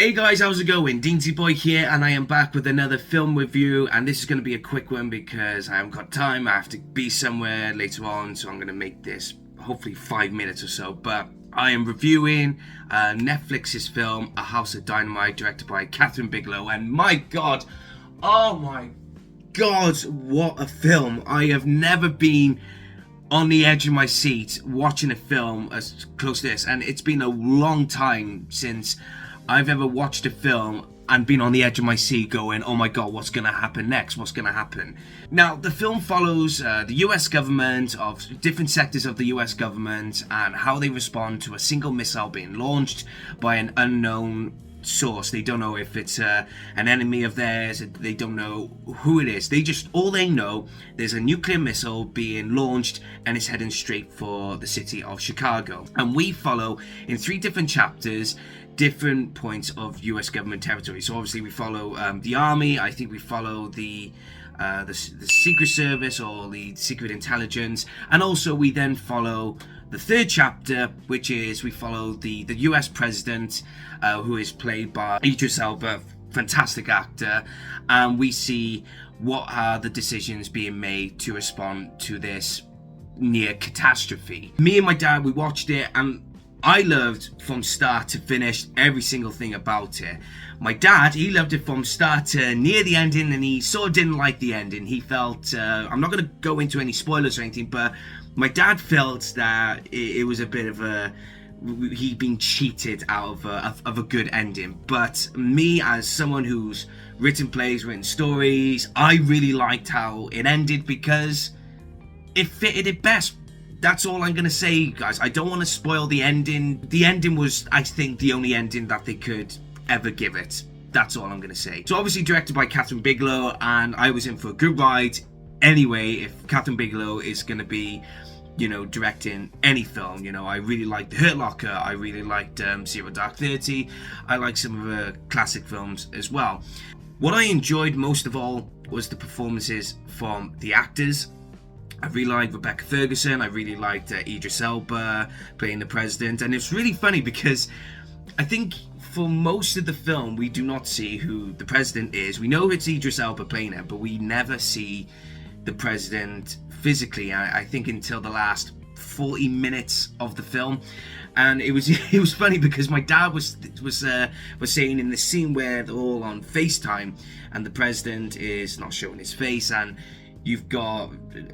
Hey guys, how's it going? Deansy Boy here, and I am back with another film review, and this is going to be a quick one because I haven't got time. I have to be somewhere later on, so I'm going to make this hopefully 5 minutes or so. But I am reviewing Netflix's film A House of Dynamite, directed by Catherine Bigelow, and my god, oh my god, what a film. I have never been on the edge of my seat watching a film as close to this, and it's been a long time since I've ever watched a film and been on the edge of my seat going, oh my god, what's going to happen next? What's going to happen? Now, the film follows the US government, of different sectors of the US government, and how they respond to a single missile being launched by an unknown source. They don't know if it's an enemy of theirs. They don't know who it is. All they know, there's a nuclear missile being launched and it's heading straight for the city of Chicago. And we follow in 3 different chapters different points of US government territory. So obviously we follow the army. I think we follow the Secret Service or the Secret Intelligence, and also we then follow the 3rd chapter, which is we follow the US president, who is played by Idris Elba, fantastic actor, and we see what are the decisions being made to respond to this near catastrophe. Me and my dad, we watched it, and I loved from start to finish every single thing about it. My dad, he loved it from start to near the ending, and he sort of didn't like the ending. He felt, I'm not going to go into any spoilers or anything, but my dad felt that it was a bit of he'd been cheated out of a good ending. But me, as someone who's written plays, written stories, I really liked how it ended because it fitted it best. That's all I'm going to say, guys. I don't want to spoil the ending. The ending was, I think, the only ending that they could ever give it. That's all I'm going to say. So obviously directed by Catherine Bigelow, and I was in for a good ride anyway. If Catherine Bigelow is going to be, directing any film, I really liked The Hurt Locker. I really liked Zero Dark 30. I like some of her classic films as well. What I enjoyed most of all was the performances from the actors. I really liked Rebecca Ferguson. I really liked Idris Elba playing the president. And it's really funny because I think for most of the film, we do not see who the president is. We know it's Idris Elba playing it, but we never see the president physically. I think until the last 40 minutes of the film. And it was funny because my dad was saying in the scene where they're all on FaceTime and the president is not showing his face, and you've got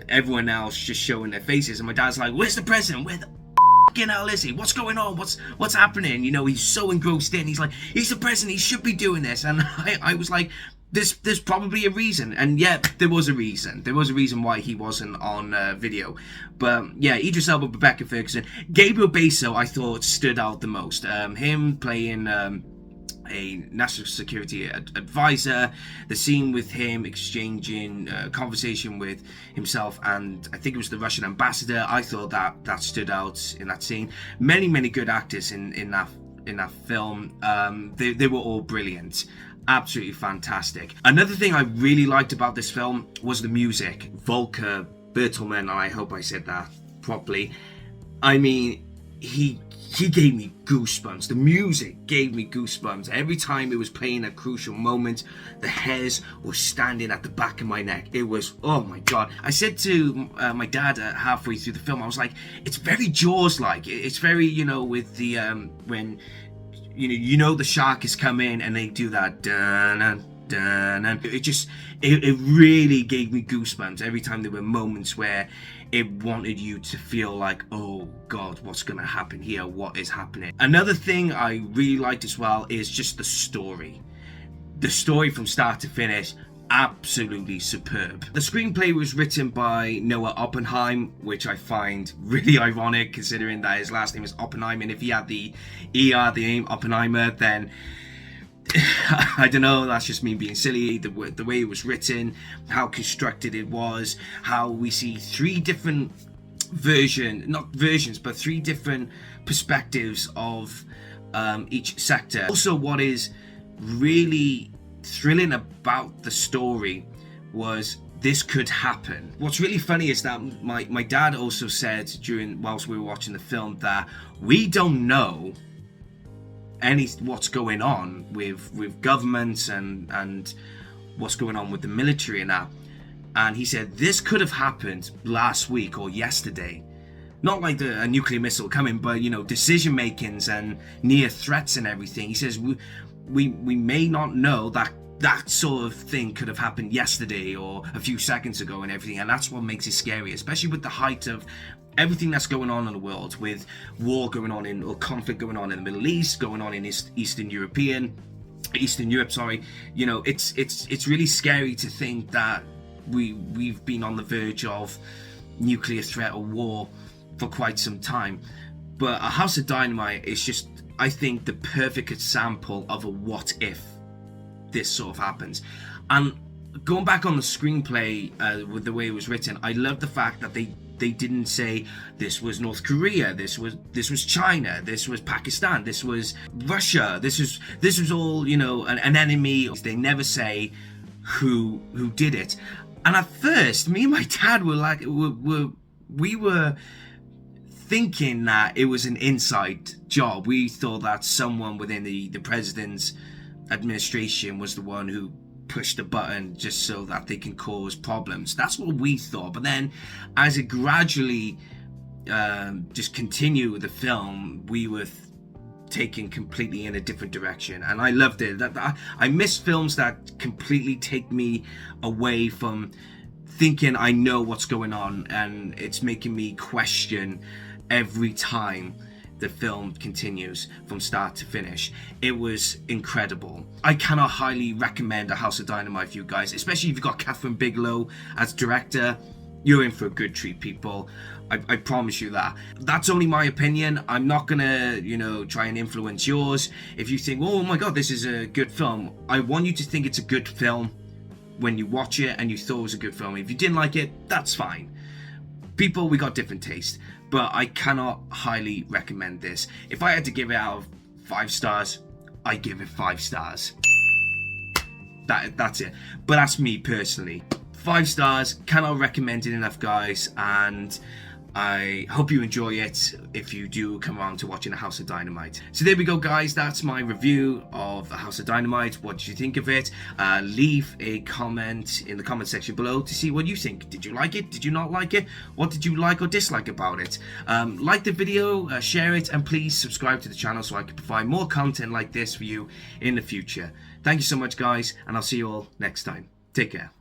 everyone else just showing their faces, and my dad's like, where's the president? Where the f***ing hell is he? What's going on? What's happening? He's so engrossed in. He's like, he's the president. He should be doing this. And I was like, there's probably a reason. And yeah, there was a reason. There was a reason why he wasn't on video. But yeah, Idris Elba, Rebecca Ferguson. Gabriel Basso, I thought, stood out the most. Him playing a national security advisor, the scene with him exchanging conversation with himself and I think it was the Russian ambassador, I thought that stood out in that scene. Many good actors in that film. They were all brilliant, absolutely fantastic. Another thing I really liked about this film was the music. Volker Bertelmann, and I hope I said that properly. I mean, he gave me goosebumps. The music gave me goosebumps. Every time it was playing a crucial moment, the hairs were standing at the back of my neck. It was, oh my god. I said to my dad halfway through the film, I was like, it's very Jaws-like. It's very, with the, when, the shark is coming and they do that, dun and it really gave me goosebumps every time there were moments where it wanted you to feel like, oh god, what's gonna happen here? What is happening? Another thing I really liked as well is just the story. The story from start to finish, absolutely superb. The screenplay was written by Noah Oppenheim, which I find really ironic considering that his last name is Oppenheim, and if he had the ER, the name Oppenheimer, then I don't know, that's just me being silly. The way it was written, how constructed it was, how we see 3 different three different perspectives of each sector. Also, what is really thrilling about the story was this could happen. What's really funny is that my dad also said whilst we were watching the film that we don't know what's going on with governments and what's going on with the military and that. And he said this could have happened last week or yesterday. Not like a nuclear missile coming, but decision makings and near threats and everything. He says we may not know that sort of thing could have happened yesterday or a few seconds ago and everything, and that's what makes it scary, especially with the height of everything that's going on in the world, with war going on or conflict going on in the Middle East, going on in Eastern Europe. It's really scary to think that we've been on the verge of nuclear threat or war for quite some time. But A House of Dynamite is just, I think, the perfect example of a what if this sort of happens. And going back on the screenplay, with the way it was written, I love the fact that they didn't say this was North Korea, this was China, this was Pakistan, this was Russia, this was all an enemy. They never say who did it. And at first, me and my dad were like, we were thinking that it was an inside job. We thought that someone within the president's administration was the one who pushed the button just so that they can cause problems. That's what we thought. But then as it gradually just continued with the film, we were taken completely in a different direction, and I loved it. I miss films that completely take me away from thinking I know what's going on, and it's making me question every time the film continues from start to finish. It was incredible. I cannot highly recommend A House of Dynamite for you guys, especially if you've got Catherine Bigelow as director. You're in for a good treat, people. I promise you that. That's only my opinion. I'm not gonna, try and influence yours. If you think, oh my god, this is a good film, I want you to think it's a good film when you watch it and you thought it was a good film. If you didn't like it, that's fine. People, we got different taste, but I cannot highly recommend this. If I had to give it out of 5 stars, I give it 5 stars. That's it. But that's me personally. 5 stars, cannot recommend it enough, guys, and I hope you enjoy it if you do come around to watching A House of Dynamite. So there we go, guys. That's my review of A House of Dynamite. What did you think of it? Leave a comment in the comment section below to see what you think. Did you like it? Did you not like it? What did you like or dislike about it? Like the video, share it, and please subscribe to the channel so I can provide more content like this for you in the future. Thank you so much, guys, and I'll see you all next time. Take care.